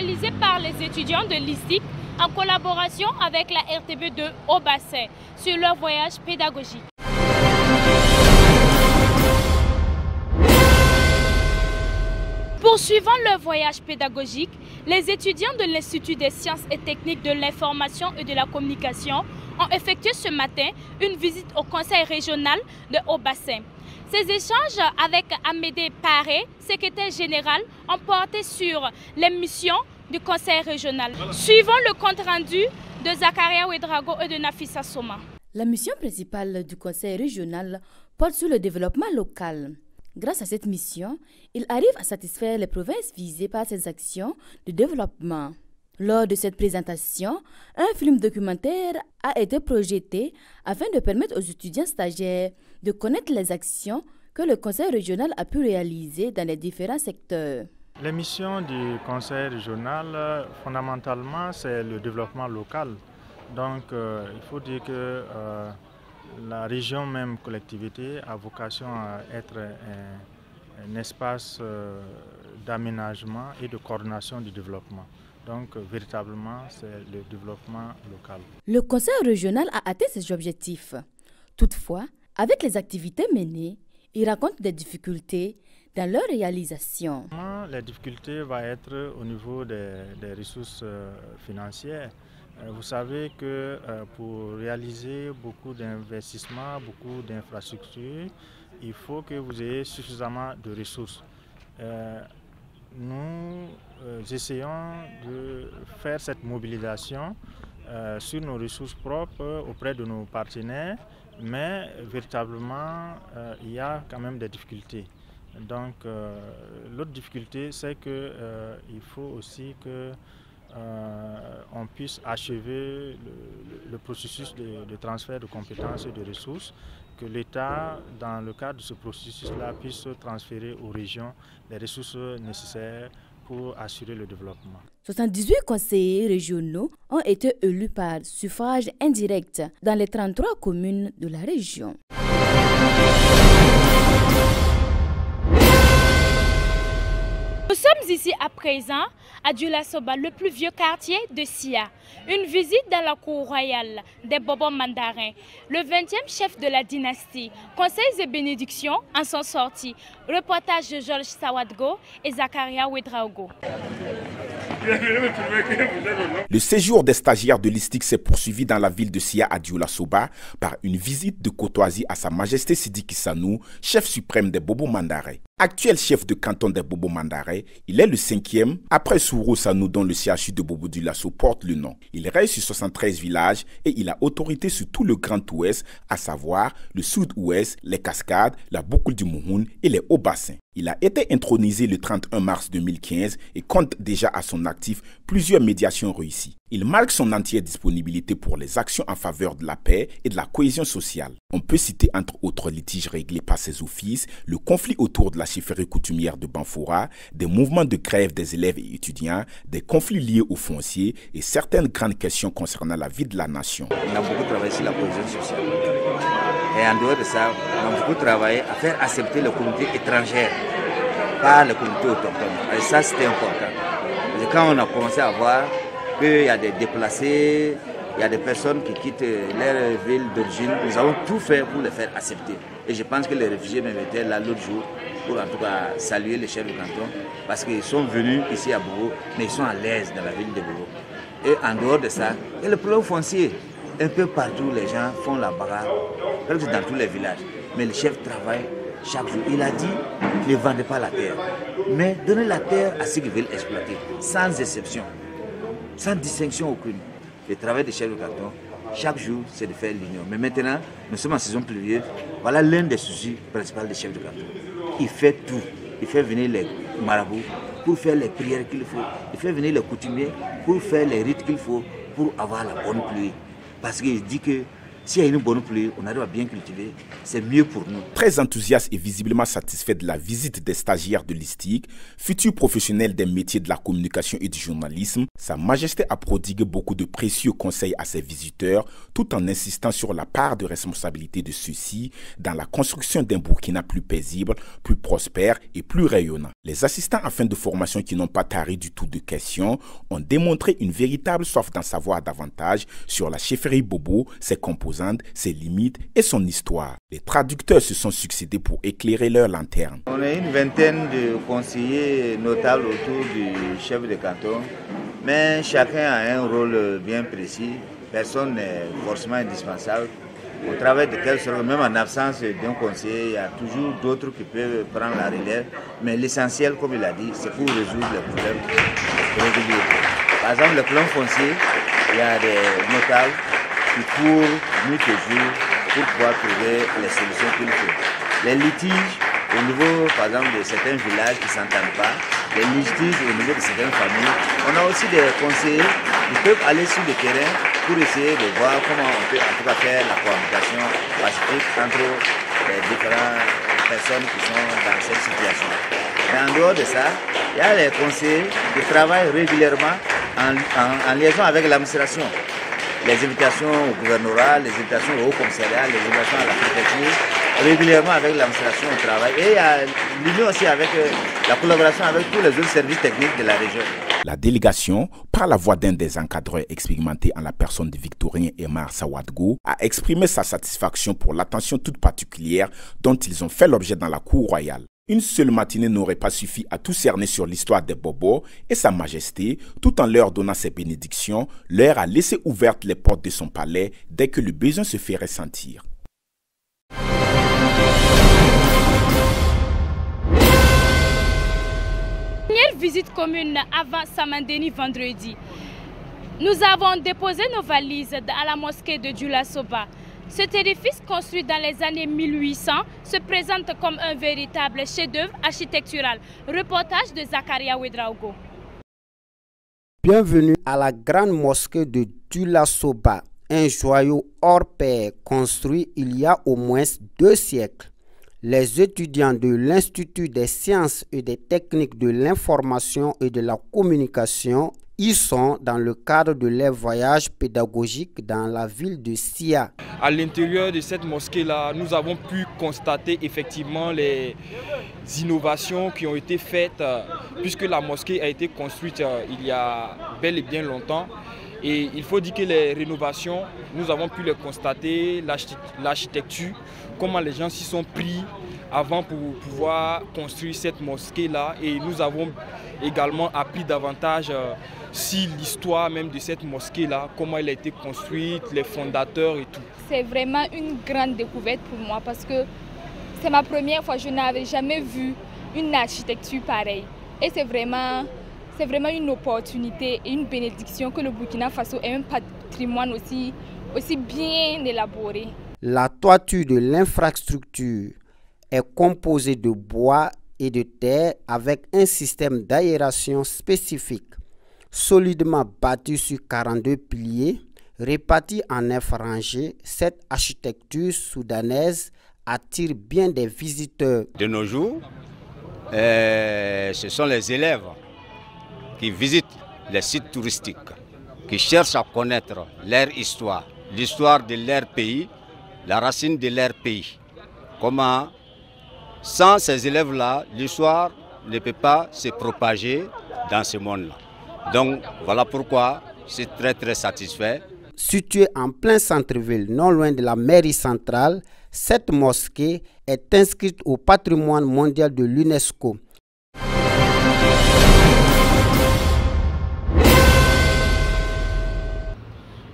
réalisé par les étudiants de l'ISTIC en collaboration avec la RTB de Haut-Bassin sur leur voyage pédagogique. Poursuivant leur voyage pédagogique, les étudiants de l'Institut des sciences et techniques de l'information et de la communication ont effectué ce matin une visite au conseil régional de Haut-Bassin. Ces échanges avec Amédée Paré, secrétaire général, ont porté sur les missions du conseil régional. Suivons le compte-rendu de Zakaria Ouedraogo et de Nafissa Soma. La mission principale du conseil régional porte sur le développement local. Grâce à cette mission, il arrive à satisfaire les provinces visées par ces actions de développement. Lors de cette présentation, un film documentaire a été projeté afin de permettre aux étudiants stagiaires de connaître les actions que le conseil régional a pu réaliser dans les différents secteurs. Les missions du conseil régional, fondamentalement, c'est le développement local. Donc, il faut dire que la région, même collectivité, a vocation à être un espace d'aménagement et de coordination du développement. Donc, véritablement, c'est le développement local. Le conseil régional a atteint ses objectifs. Toutefois, avec les activités menées, il rencontre des difficultés dans leur réalisation. Les difficultés vont être au niveau des ressources financières. Vous savez que pour réaliser beaucoup d'investissements, beaucoup d'infrastructures, il faut que vous ayez suffisamment de ressources. Nous essayons de faire cette mobilisation sur nos ressources propres auprès de nos partenaires, mais véritablement, il y a quand même des difficultés. Donc, l'autre difficulté, c'est qu'il faut aussi que on puisse achever le processus de transfert de compétences et de ressources, que l'État, dans le cadre de ce processus-là, puisse transférer aux régions les ressources nécessaires pour assurer le développement. 78 conseillers régionaux ont été élus par suffrage indirect dans les 33 communes de la région. Nous sommes ici à présent à Dioula-Soba, le plus vieux quartier de Sia. Une visite dans la cour royale des Bobo Mandarins. Le 20e chef de la dynastie, conseils et bénédictions en sont sortis. Reportage de Georges Sawadgo et Zakaria Ouedraogo. Le séjour des stagiaires de l'ISTIC s'est poursuivi dans la ville de Sia à Dioula-Soba par une visite de courtoisie à Sa Majesté Sidiki Sanou, chef suprême des Bobo Mandarins. Actuel chef de canton des Bobo Mandarins, il est le 5e après Souro Sanou dont le CHU de Bobo Dioulasso porte le nom. Il règne sur 73 villages et il a autorité sur tout le Grand Ouest, à savoir le Sud-Ouest, les Cascades, la Boucle du Mouhoun et les Hauts-Bassins. Il a été intronisé le 31 mars 2015 et compte déjà à son actif plusieurs médiations réussies. Il marque son entière disponibilité pour les actions en faveur de la paix et de la cohésion sociale. On peut citer entre autres litiges réglés par ses offices, le conflit autour de la chefferie coutumière de Banfoura, des mouvements de grève des élèves et étudiants, des conflits liés aux fonciers et certaines grandes questions concernant la vie de la nation. On a beaucoup travaillé sur la cohésion sociale. Et en dehors de ça, on a beaucoup travaillé à faire accepter les communautés étrangères par les communautés autochtones. Et ça, c'était important. Et quand on a commencé à voir qu'il y a des déplacés, il y a des personnes qui quittent leur ville d'origine, nous avons tout fait pour les faire accepter. Et je pense que les réfugiés même étaient là l'autre jour pour en tout cas saluer les chefs du canton parce qu'ils sont venus ici à Bobo, mais ils sont à l'aise dans la ville de Bobo. Et en dehors de ça, il y a le problème foncier. Un peu partout, les gens font la bagarre, presque dans tous les villages. Mais le chef travaille chaque jour. Il a dit, ne vendez pas la terre, mais donnez la terre à ceux qui veulent exploiter, sans exception, sans distinction aucune. Le travail des chefs de canton, chaque jour, c'est de faire l'union. Mais maintenant, nous sommes en saison pluvieuse. Voilà l'un des soucis principaux des chefs de canton. Il fait tout. Il fait venir les marabouts pour faire les prières qu'il faut. Il fait venir les coutumiers pour faire les rites qu'il faut pour avoir la bonne pluie. Parce qu'il dit que S'il y a une bonne pluie, on arrive à bien cultiver, c'est mieux pour nous. Très enthousiaste et visiblement satisfait de la visite des stagiaires de l'ISTIC, futur professionnel des métiers de la communication et du journalisme, Sa Majesté a prodigué beaucoup de précieux conseils à ses visiteurs, tout en insistant sur la part de responsabilité de ceux-ci dans la construction d'un Burkina plus paisible, plus prospère et plus rayonnant. Les assistants à fin de formation qui n'ont pas taré du tout de questions ont démontré une véritable soif d'en savoir davantage sur la chefferie Bobo, ses composantes, ses limites et son histoire. Les traducteurs se sont succédés pour éclairer leur lanterne. On est une vingtaine de conseillers notables autour du chef de canton, mais chacun a un rôle bien précis. Personne n'est forcément indispensable. Au travail de quelle sorte, même en absence d'un conseiller, il y a toujours d'autres qui peuvent prendre la relève. Mais l'essentiel, comme il a dit, c'est pour résoudre les problèmes réguliers. Par exemple, le plan foncier, il y a des notables qui courent nuit et jour pour pouvoir trouver les solutions qu'il faut. Les litiges au niveau, par exemple, de certains villages qui ne s'entendent pas, les litiges au niveau de certaines familles. On a aussi des conseillers qui peuvent aller sur le terrain pour essayer de voir comment on peut en tout cas faire la cohabitation pacifique entre les différentes personnes qui sont dans cette situation. Mais en dehors de ça, il y a les conseillers qui travaillent régulièrement en liaison avec l'administration. Les invitations au gouvernorat, les invitations au haut commissariat, les invitations à la préfecture, régulièrement avec l'administration au travail. Et il y a l'union aussi avec la collaboration avec tous les autres services techniques de la région. La délégation, par la voix d'un des encadreurs expérimentés en la personne de Victorien Emar Sawadgo, a exprimé sa satisfaction pour l'attention toute particulière dont ils ont fait l'objet dans la cour royale. Une seule matinée n'aurait pas suffi à tout cerner sur l'histoire des Bobos et Sa Majesté, tout en leur donnant ses bénédictions, leur a laissé ouvertes les portes de son palais dès que le besoin se ferait sentir. Première visite commune avant Samandeni vendredi. Nous avons déposé nos valises à la mosquée de Dioula Soba. Cet édifice construit dans les années 1800 se présente comme un véritable chef-d'œuvre architectural. Reportage de Zakaria Ouedraogo. Bienvenue à la grande mosquée de Dioula Soba, un joyau hors pair construit il y a au moins 2 siècles. Les étudiants de l'Institut des sciences et des techniques de l'information et de la communication y sont dans le cadre de leur voyage pédagogique dans la ville de Sia. À l'intérieur de cette mosquée-là, nous avons pu constater effectivement les innovations qui ont été faites puisque la mosquée a été construite il y a bel et bien longtemps. Et il faut dire que les rénovations, nous avons pu les constater, l'architecture, comment les gens s'y sont pris avant pour pouvoir construire cette mosquée-là. Et nous avons également appris davantage sur l'histoire même de cette mosquée-là, comment elle a été construite, les fondateurs et tout. C'est vraiment une grande découverte pour moi parce que c'est ma première fois, je n'avais jamais vu une architecture pareille. Et c'est vraiment une opportunité et une bénédiction que le Burkina Faso ait un patrimoine aussi bien élaboré. La toiture de l'infrastructure est composée de bois et de terre avec un système d'aération spécifique. Solidement bâtie sur 42 piliers, répartis en 9 rangées, cette architecture soudanaise attire bien des visiteurs. De nos jours, ce sont les élèves qui visitent les sites touristiques, qui cherchent à connaître leur histoire, l'histoire de leur pays, la racine de leur pays. Comment, sans ces élèves-là, l'histoire ne peut pas se propager dans ce monde-là. Donc voilà pourquoi je suis très satisfait. Située en plein centre-ville, non loin de la mairie centrale, cette mosquée est inscrite au patrimoine mondial de l'UNESCO.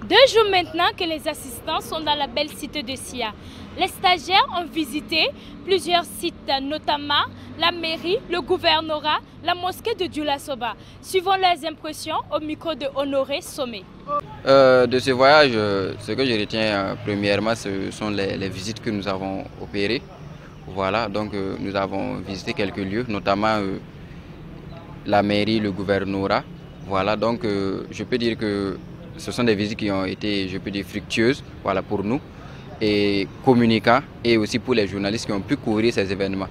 Deux jours maintenant que les assistants sont dans la belle cité de Sia. Les stagiaires ont visité plusieurs sites, notamment la mairie, le gouvernorat, la mosquée de Dioula Soba. Suivons leurs impressions au micro de Honoré Sommet. De ce voyage, ce que je retiens premièrement, ce sont les visites que nous avons opérées. Voilà, donc nous avons visité quelques lieux, notamment la mairie, le gouvernorat. Voilà, donc je peux dire que ce sont des visites qui ont été, je peux dire, fructueuses, voilà, pour nous. et communicants et aussi pour les journalistes qui ont pu couvrir ces événements.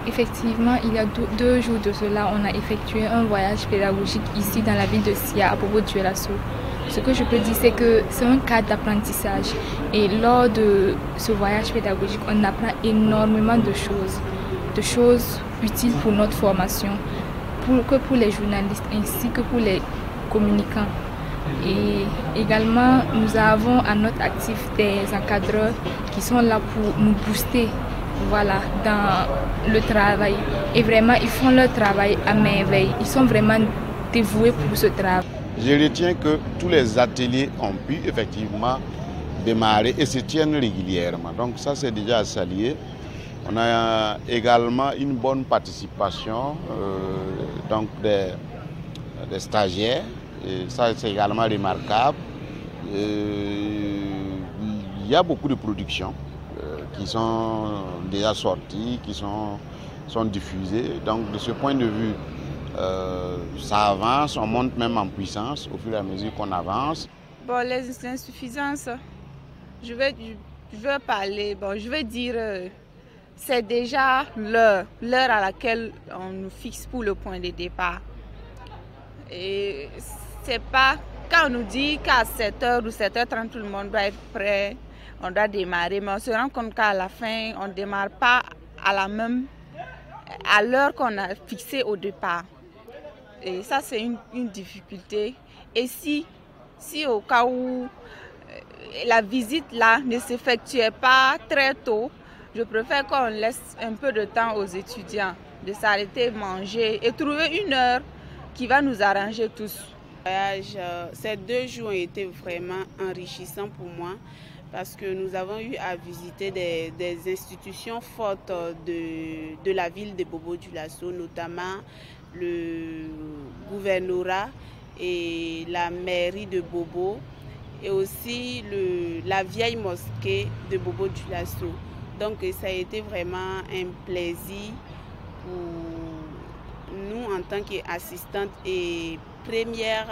Effectivement, il y a 2 jours de cela, on a effectué un voyage pédagogique ici dans la ville de Sia à Bobo-Dioulasso. Ce que je peux dire, c'est que c'est un cadre d'apprentissage. Et lors de ce voyage pédagogique, on apprend énormément de choses utiles pour notre formation, pour les journalistes ainsi que pour les communicants. Et également, nous avons à notre actif des encadreurs qui sont là pour nous booster, voilà, dans le travail. Et vraiment, ils font leur travail à merveille. Ils sont vraiment dévoués pour ce travail. Je retiens que tous les ateliers ont pu effectivement démarrer et se tiennent régulièrement. Donc ça, c'est déjà à saluer. On a également une bonne participation donc des stagiaires. Et ça, c'est également remarquable. Il y a beaucoup de productions qui sont déjà sorties, qui sont diffusées. Donc, de ce point de vue, ça avance, on monte même en puissance au fur et à mesure qu'on avance. Bon, les insuffisances, je vais dire, c'est déjà l'heure à laquelle on nous fixe pour le point de départ. Et c'est pas quand on nous dit qu'à 7h ou 7h30 tout le monde doit être prêt, on doit démarrer, mais on se rend compte qu'à la fin on ne démarre pas à l'heure qu'on a fixée au départ. Et ça c'est une difficulté. Et si au cas où la visite là ne s'effectuait pas très tôt, je préfère qu'on laisse un peu de temps aux étudiants de s'arrêter, manger et trouver une heure qui va nous arranger tous. Ces 2 jours ont été vraiment enrichissants pour moi parce que nous avons eu à visiter des institutions fortes de la ville de Bobo-Dioulasso, notamment le gouvernorat et la mairie de Bobo et aussi la vieille mosquée de Bobo-Dioulasso. Donc ça a été vraiment un plaisir pour nous en tant qu'assistantes et première.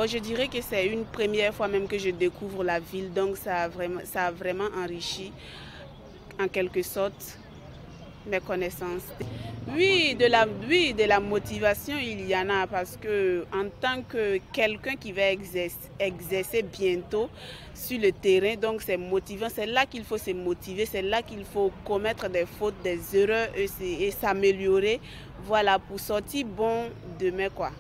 Je dirais que c'est une première fois même que je découvre la ville, donc ça a vraiment enrichi en quelque sorte mes connaissances. Oui, de la motivation, il y en a parce que en tant que quelqu'un qui va exercer bientôt sur le terrain, donc c'est motivant, c'est là qu'il faut se motiver, c'est là qu'il faut commettre des fautes, des erreurs et s'améliorer, voilà, pour sortir bon demain quoi.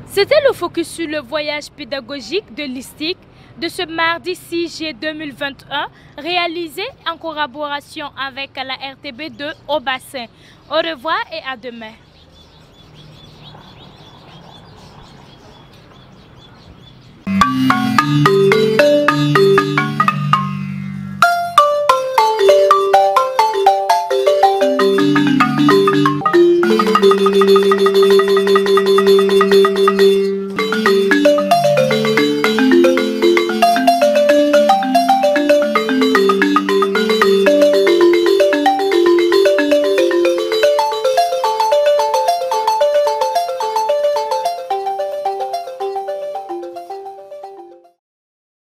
C'était le focus sur le voyage pédagogique de l'ISTIC de ce mardi 6 juillet 2021, réalisé en collaboration avec la RTB2 au bassin. Au revoir et à demain.